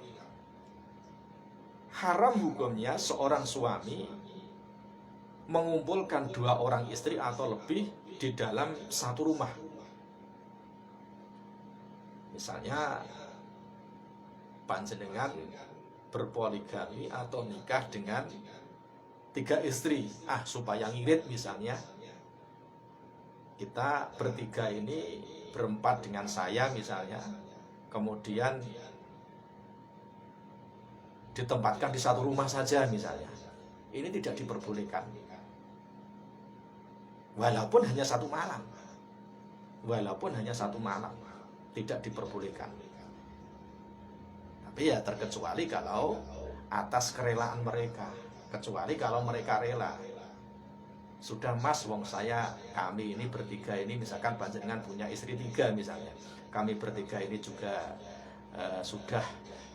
Haram hukumnya seorang suami mengumpulkan 2 orang istri atau lebih di dalam satu rumah. Misalnya panjenengan berpoligami atau nikah dengan 3 istri, supaya ngirit misalnya, kita bertiga ini berempat dengan saya misalnya, kemudian ditempatkan di satu rumah saja misalnya. Ini tidak diperbolehkan. Walaupun hanya 1 malam. Walaupun hanya 1 malam, tidak diperbolehkan. Tapi ya terkecuali kalau atas kerelaan mereka. Kecuali kalau mereka rela. Sudah mas, wong kami ini bertiga ini, misalkan panjenengan punya istri 3 misalnya. Kami bertiga ini juga sudah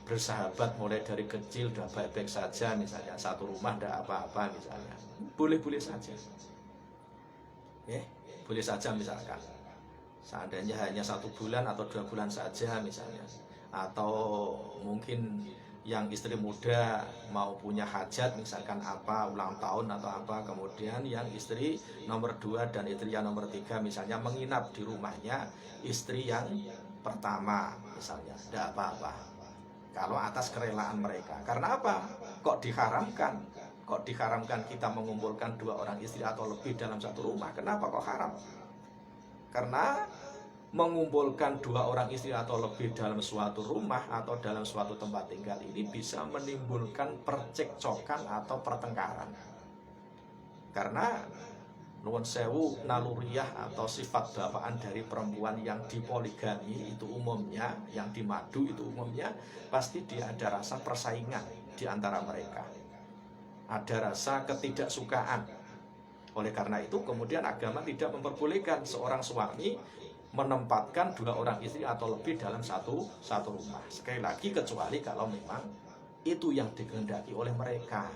bersahabat mulai dari kecil, sudah baik-baik saja misalnya. Satu rumah tidak apa-apa misalnya. Boleh-boleh saja. Boleh saja misalkan. Seandainya hanya 1 bulan atau 2 bulan saja misalnya. Atau mungkin yang istri muda mau punya hajat misalkan apa, ulang tahun atau apa, kemudian yang istri nomor 2 dan istri yang nomor 3 misalnya menginap di rumahnya istri yang pertama misalnya, tidak apa-apa kalau atas kerelaan mereka. Karena apa? Kok diharamkan? Kok diharamkan kita mengumpulkan 2 orang istri atau lebih dalam satu rumah? Kenapa kok haram? Karena mengumpulkan 2 orang istri atau lebih dalam suatu rumah atau dalam suatu tempat tinggal ini bisa menimbulkan percekcokan atau pertengkaran. Karena nuwun sewu, naluriah atau sifat bawaan dari perempuan yang dipoligami itu umumnya, yang dimadu itu umumnya, pasti dia ada rasa persaingan di antara mereka. Ada rasa ketidaksukaan. Oleh karena itu kemudian agama tidak memperbolehkan seorang suami menempatkan 2 orang istri atau lebih dalam satu rumah. Sekali lagi, kecuali kalau memang itu yang dikehendaki oleh mereka.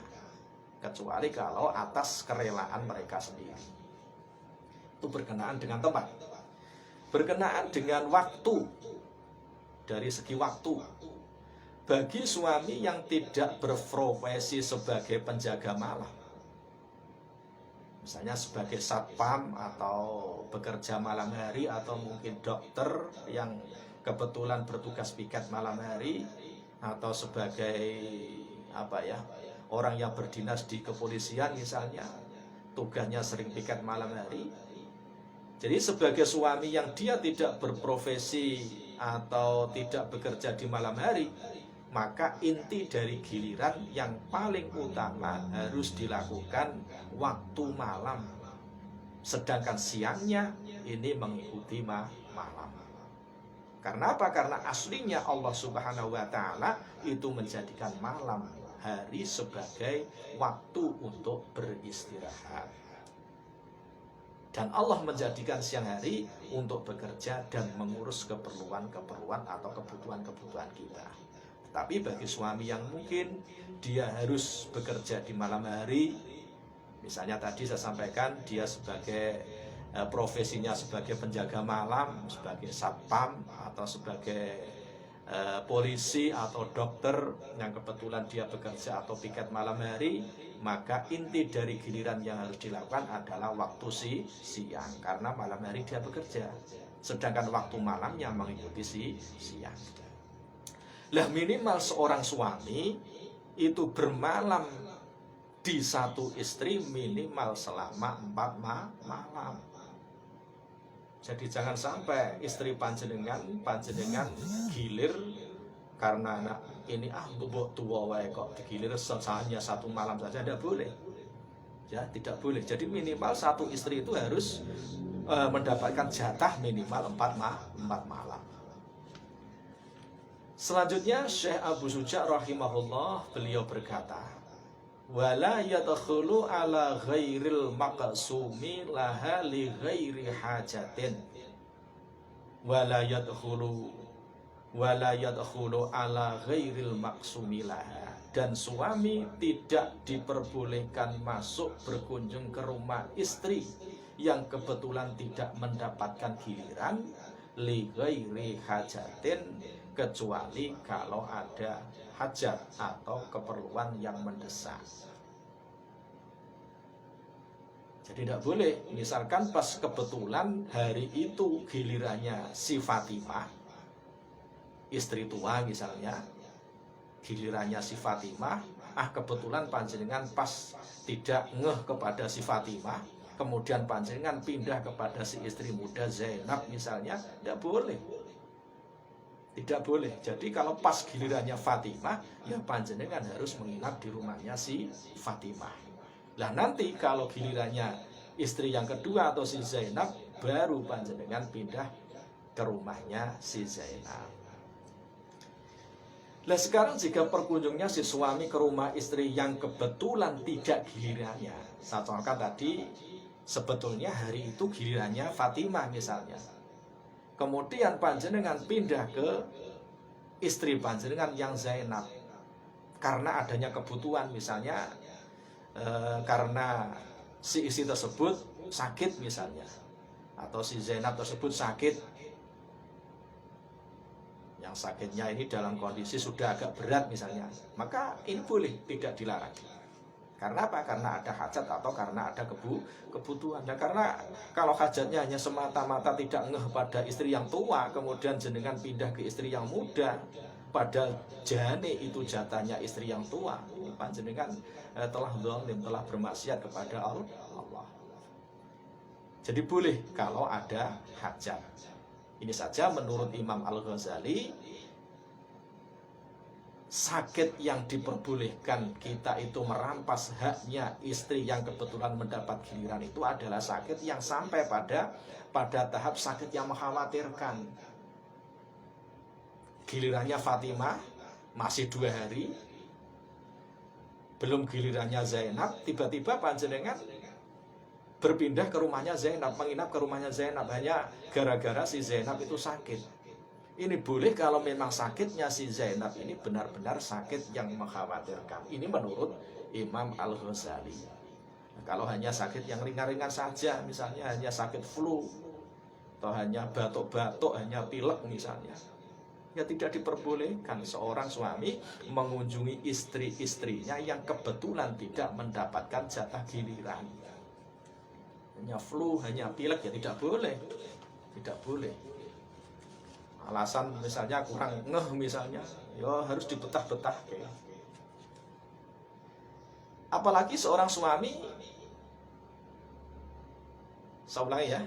Kecuali kalau atas kerelaan mereka sendiri. Itu berkenaan dengan tempat. Berkenaan dengan waktu. Dari segi waktu, bagi suami yang tidak berprofesi sebagai penjaga malam, misalnya sebagai satpam atau bekerja malam hari, atau mungkin dokter yang kebetulan bertugas piket malam hari, atau sebagai orang yang berdinas di kepolisian misalnya, tugasnya sering piket malam hari. Jadi sebagai suami yang dia tidak berprofesi atau tidak bekerja di malam hari, maka inti dari giliran yang paling utama harus dilakukan waktu malam. Sedangkan siangnya ini mengikuti malam. Karena apa? Karena aslinya Allah Subhanahu wa Ta'ala itu menjadikan malam hari sebagai waktu untuk beristirahat. Dan Allah menjadikan siang hari untuk bekerja dan mengurus keperluan-keperluan atau kebutuhan-kebutuhan kita. Tapi bagi suami yang mungkin dia harus bekerja di malam hari, misalnya tadi saya sampaikan dia sebagai profesinya sebagai penjaga malam, sebagai satpam, atau sebagai polisi atau dokter yang kebetulan dia bekerja atau piket malam hari, maka inti dari giliran yang harus dilakukan adalah waktu siang, karena malam hari dia bekerja, sedangkan waktu malamnya mengikuti siang. Lah minimal seorang suami itu bermalam di satu istri minimal selama 4 malam. Jadi jangan sampai istri panjenengan gilir karena anak ini bubuk tua wae kok digilir hanya 1 malam saja, tidak boleh. Ya, tidak boleh. Jadi minimal satu istri itu harus mendapatkan jatah minimal 4 malam. Selanjutnya Syekh Abu Suja rahimahullah, beliau berkata, wala yadkhulu ala ghairil maqsumi laha li ghairi hajatin, wala yadkhulu ala ghairil maqsumi laha, dan suami tidak diperbolehkan masuk berkunjung ke rumah istri yang kebetulan tidak mendapatkan giliran li ghairi hajatin, kecuali kalau ada hajat atau keperluan yang mendesak. Jadi tidak boleh, misalkan pas kebetulan hari itu gilirannya si Fatimah, istri tua misalnya, gilirannya si Fatimah, kebetulan panjenengan pas tidak ngeh kepada si Fatimah, kemudian panjenengan pindah kepada si istri muda Zainab misalnya, tidak boleh. Tidak boleh. Jadi kalau pas gilirannya Fatimah, ya panjenengan harus menginap di rumahnya si Fatimah. Lah nanti kalau gilirannya istri yang kedua atau si Zainab, baru panjenengan pindah ke rumahnya si Zainab. Lah sekarang jika perkunjungnya si suami ke rumah istri yang kebetulan tidak gilirannya, saya contohkan tadi, sebetulnya hari itu gilirannya Fatimah misalnya, kemudian panjenengan pindah ke istri panjenengan yang Zainab karena adanya kebutuhan, misalnya karena si istri tersebut sakit misalnya, atau si Zainab tersebut sakit, yang sakitnya ini dalam kondisi sudah agak berat misalnya, maka ini boleh, tidak dilarang. Karena apa? Karena ada hajat atau karena ada kebutuhan. Dan karena kalau hajatnya hanya semata-mata tidak ngeh pada istri yang tua, kemudian jenengan pindah ke istri yang muda, padahal jane itu jatahnya istri yang tua, panjenengan telah zalim, telah bermaksiat kepada Allah. Jadi boleh kalau ada hajat. Ini saja menurut Imam Al-Ghazali, sakit yang diperbolehkan kita itu merampas haknya istri yang kebetulan mendapat giliran itu adalah sakit yang sampai pada tahap sakit yang mengkhawatirkan. Gilirannya Fatimah masih 2 hari, belum gilirannya Zainab, tiba-tiba panjenengan berpindah ke rumahnya Zainab, menginap ke rumahnya Zainab hanya gara-gara si Zainab itu sakit. Ini boleh kalau memang sakitnya si Zainab ini benar-benar sakit yang mengkhawatirkan. Ini menurut Imam Al-Ghazali. Kalau hanya sakit yang ringan-ringan saja, misalnya hanya sakit flu, atau hanya batuk-batuk, hanya pilek misalnya, ya tidak diperbolehkan seorang suami mengunjungi istri-istrinya yang kebetulan tidak mendapatkan jatah giliran. Hanya flu, hanya pilek, ya tidak boleh. Tidak boleh. Alasan misalnya kurang ngeh misalnya, ya harus dibetah-betah. Apalagi seorang suami, saya ulangi ya,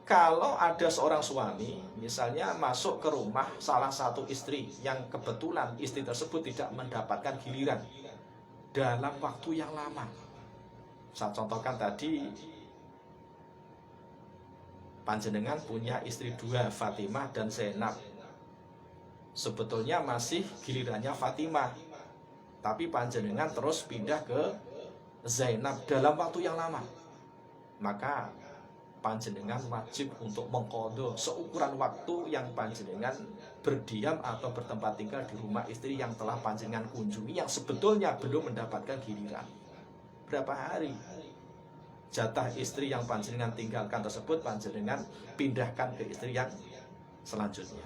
kalau ada seorang suami misalnya masuk ke rumah salah satu istri yang kebetulan istri tersebut tidak mendapatkan giliran dalam waktu yang lama. Saya contohkan tadi, panjenengan punya istri 2, Fatimah dan Zainab. Sebetulnya masih gilirannya Fatimah, tapi panjenengan terus pindah ke Zainab dalam waktu yang lama. Maka panjenengan wajib untuk mengqadha seukuran waktu yang panjenengan berdiam atau bertempat tinggal di rumah istri yang telah panjenengan kunjungi, yang sebetulnya belum mendapatkan giliran. Berapa hari? jatah istri yang panjenengan tinggalkan tersebut panjenengan pindahkan ke istri yang selanjutnya.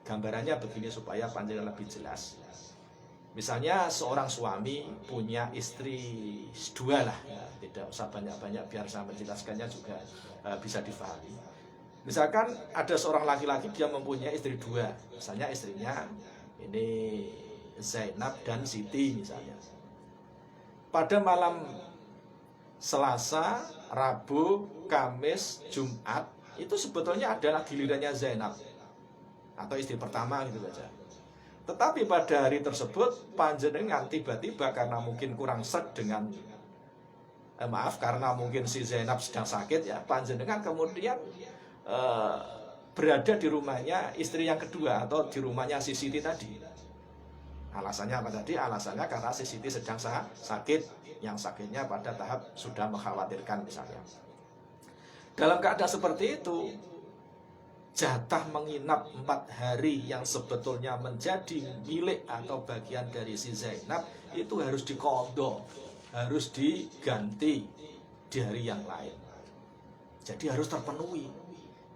Gambarannya begini supaya panjenengan lebih jelas. Misalnya seorang suami punya istri dua lah, ya, tidak usah banyak-banyak biar saya menjelaskannya juga bisa difahami. Misalkan ada seorang laki-laki dia mempunyai istri dua, misalnya istrinya ini Zainab dan Siti misalnya. Pada malam Selasa, Rabu, Kamis, Jumat itu sebetulnya adalah gilirannya Zainab atau istri pertama gitu saja. Tetapi pada hari tersebut panjenengan tiba-tiba karena mungkin kurang sek dengan karena mungkin si Zainab sedang sakit ya, panjenengan kemudian berada di rumahnya istri yang kedua atau di rumahnya si Siti tadi. Alasannya apa tadi? Alasannya karena si Siti sedang sakit, yang sakitnya pada tahap sudah mengkhawatirkan misalnya. Dalam keadaan seperti itu, jatah menginap 4 hari yang sebetulnya menjadi milik atau bagian dari si Zainab itu harus diqadha, harus diganti di hari yang lain. Jadi harus terpenuhi.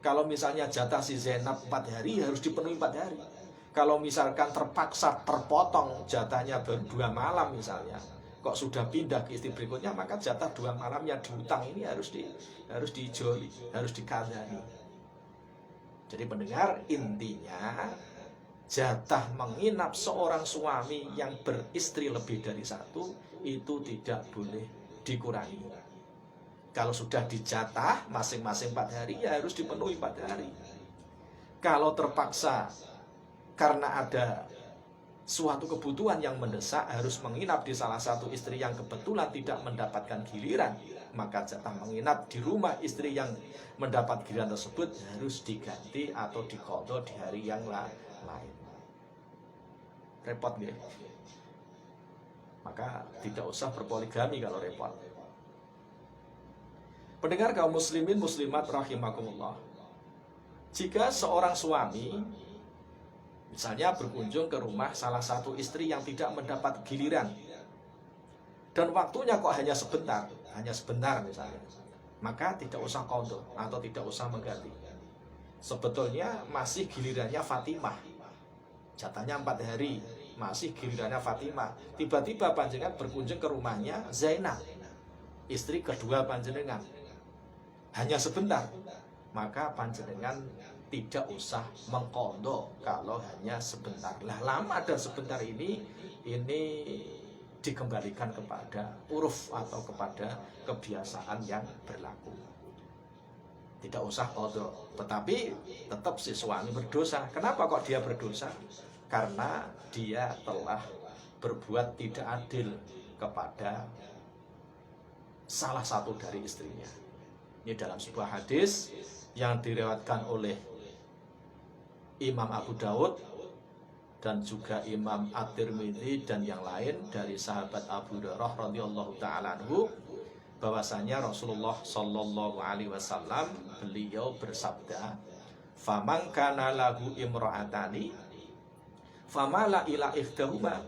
Kalau misalnya jatah si Zainab 4 hari harus dipenuhi 4 hari. Kalau misalkan terpaksa terpotong jatahnya baru 2 malam misalnya, kok sudah pindah ke istri berikutnya, maka jatah 2 malam yang dihutang ini harus dijoli, harus dikandani. Jadi pendengar, intinya jatah menginap seorang suami yang beristri lebih dari 1 itu tidak boleh dikurangi. Kalau sudah dijatah masing-masing 4 hari ya harus dipenuhi 4 hari. Kalau terpaksa karena ada suatu kebutuhan yang mendesak harus menginap di salah satu istri yang kebetulan tidak mendapatkan giliran, maka jatah menginap di rumah istri yang mendapat giliran tersebut harus diganti atau diqadha di hari yang lain. Repot nggih? Maka tidak usah berpoligami kalau repot. Pendengar kaum muslimin muslimat rahimakumullah. Jika seorang suami misalnya berkunjung ke rumah salah satu istri yang tidak mendapat giliran dan waktunya kok hanya sebentar misalnya, maka tidak usah qadha atau tidak usah mengganti. Sebetulnya masih gilirannya Fatimah, jatahnya 4 hari, masih gilirannya Fatimah. Tiba-tiba panjenengan berkunjung ke rumahnya Zainab, istri kedua panjenengan, hanya sebentar, maka panjenengan tidak usah mengqadha kalau hanya sebentar. Lah lama dan sebentar ini dikembalikan kepada uruf atau kepada kebiasaan yang berlaku. Tidak usah qadha, tetapi tetap si suami berdosa. Kenapa kok dia berdosa? Karena dia telah berbuat tidak adil kepada salah satu dari istrinya. Ini dalam sebuah hadis yang diriwayatkan oleh Imam Abu Daud dan juga Imam At-Tirmidzi dan yang lain dari sahabat Abu Hurairah radhiyallahu taala anhu, bahwasanya Rasulullah sallallahu alaihi wasallam beliau bersabda, "Faman kana lahu imra'atani famala ila ihdahuma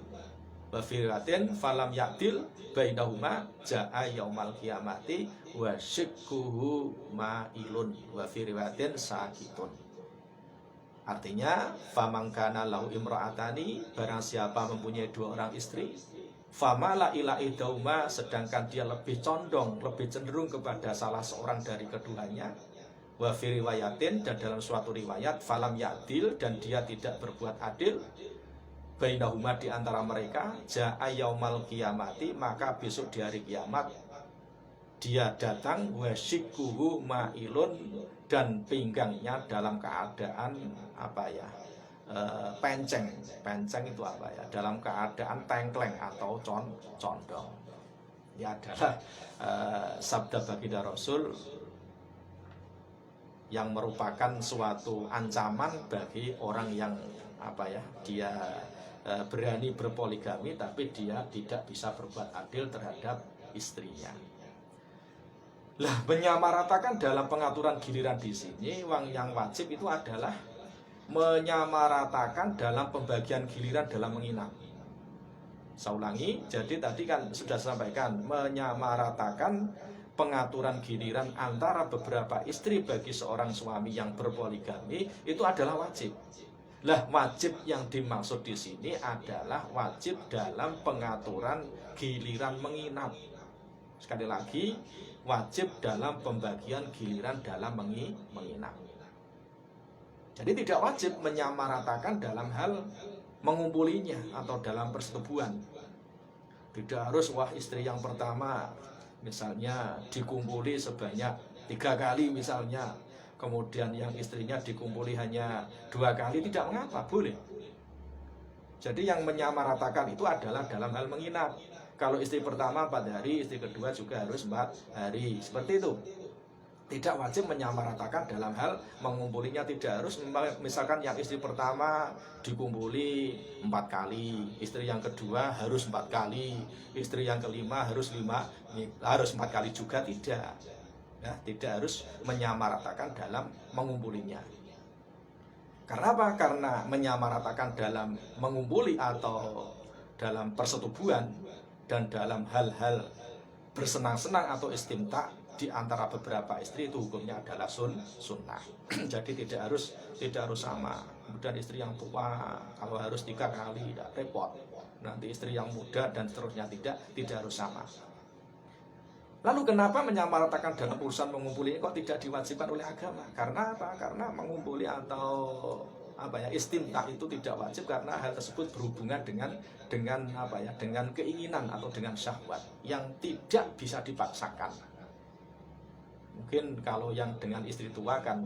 wa fi riwayatin falam ya'dil bainahuma jaa yaumal qiyamati wa shikkuhu ma'ilun wa fi riwayatin sakitun." Artinya, famangkana lahu imra'atani, barang siapa mempunyai 2 orang istri, famala ila idauma, sedangkan dia lebih condong, lebih cenderung kepada salah seorang dari keduanya, wa fi riwayatin, dan dalam suatu riwayat, falam ya'dil, dan dia tidak berbuat adil, bainahuma di antara mereka, ja'a yaumal qiyamati, maka besok di hari kiamat dia datang wasyikuhu ma'ilun, dan pinggangnya dalam keadaan penceng itu apa ya, dalam keadaan tengkleng atau condong. Ini adalah sabda baginda Rasul yang merupakan suatu ancaman bagi orang yang dia berani berpoligami tapi dia tidak bisa berbuat adil terhadap istrinya. Lah, menyamaratakan dalam pengaturan giliran di sini, yang wajib itu adalah menyamaratakan dalam pembagian giliran dalam menginap. Saya ulangi, jadi tadi kan sudah sampaikan, menyamaratakan pengaturan giliran antara beberapa istri bagi seorang suami yang berpoligami itu adalah wajib. Lah, wajib yang dimaksud di sini adalah wajib dalam pengaturan giliran menginap. Sekali lagi, wajib dalam pembagian giliran dalam menginap. Jadi tidak wajib menyamaratakan dalam hal mengumpulinya atau dalam persetubuhan. Tidak harus wah istri yang pertama misalnya dikumpuli sebanyak 3 kali misalnya, kemudian yang istrinya dikumpuli hanya 2 kali, tidak mengapa, boleh. Jadi yang menyamaratakan itu adalah dalam hal menginap. Kalau istri pertama 4 hari, istri kedua juga harus 4 hari, seperti itu. Tidak wajib menyamaratakan dalam hal mengumpulinya, tidak harus. Misalkan yang istri pertama dikumpuli 4 kali, istri yang kedua harus 4 kali, istri yang kelima harus 4 kali juga, tidak. Ya, tidak harus menyamaratakan dalam mengumpulinya. Karena apa? Karena menyamaratakan dalam mengumpuli atau dalam persetubuhan dan dalam hal-hal bersenang-senang atau istimta di antara beberapa istri itu hukumnya adalah sunnah. Jadi tidak harus sama. Kemudian istri yang tua kalau harus 3 kali tidak repot. Nanti istri yang muda dan seterusnya tidak harus sama. Lalu kenapa menyamaratakan dalam urusan mengumpuli kok tidak diwajibkan oleh agama? Karena apa? Karena mengumpuli atau istimta itu tidak wajib karena hal tersebut berhubungan dengan keinginan atau dengan syahwat yang tidak bisa dipaksakan. Mungkin kalau yang dengan istri tua kan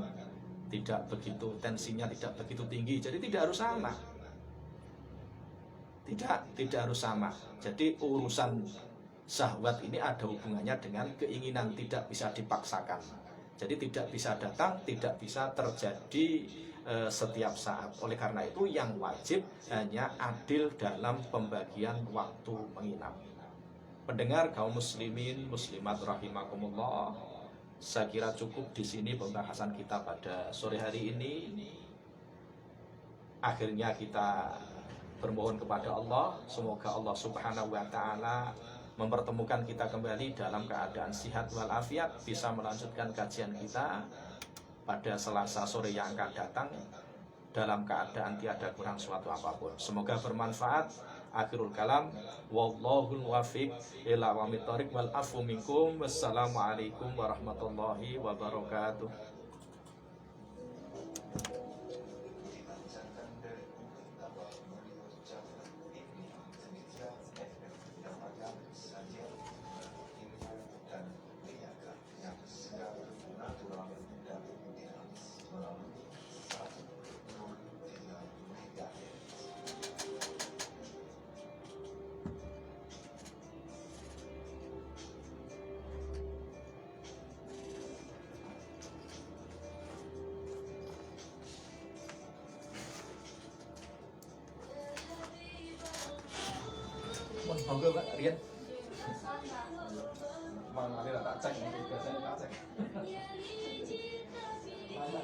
tidak begitu, tensinya tidak begitu tinggi, jadi tidak harus sama. Tidak harus sama. Jadi urusan syahwat ini ada hubungannya dengan keinginan, tidak bisa dipaksakan. Jadi tidak bisa datang, tidak bisa terjadi setiap saat. Oleh karena itu yang wajib hanya adil dalam pembagian waktu menginap. Pendengar kaum muslimin muslimat rahimakumullah, saya kira cukup di sini pembahasan kita pada sore hari ini. Akhirnya kita bermohon kepada Allah, semoga Allah Subhanahu wa taala mempertemukan kita kembali dalam keadaan sihat walafiat, bisa melanjutkan kajian kita pada Selasa sore yang akan datang dalam keadaan tiada kurang suatu apapun. Semoga bermanfaat. Akhirul kalam, wallahul muwaffiq ila aqwamit thoriq wal afu minkum. Wassalamualaikum warahmatullahi wabarakatuh. Monggo Pak Rian. Mana ada tak cek, biasanya tak cek. Mana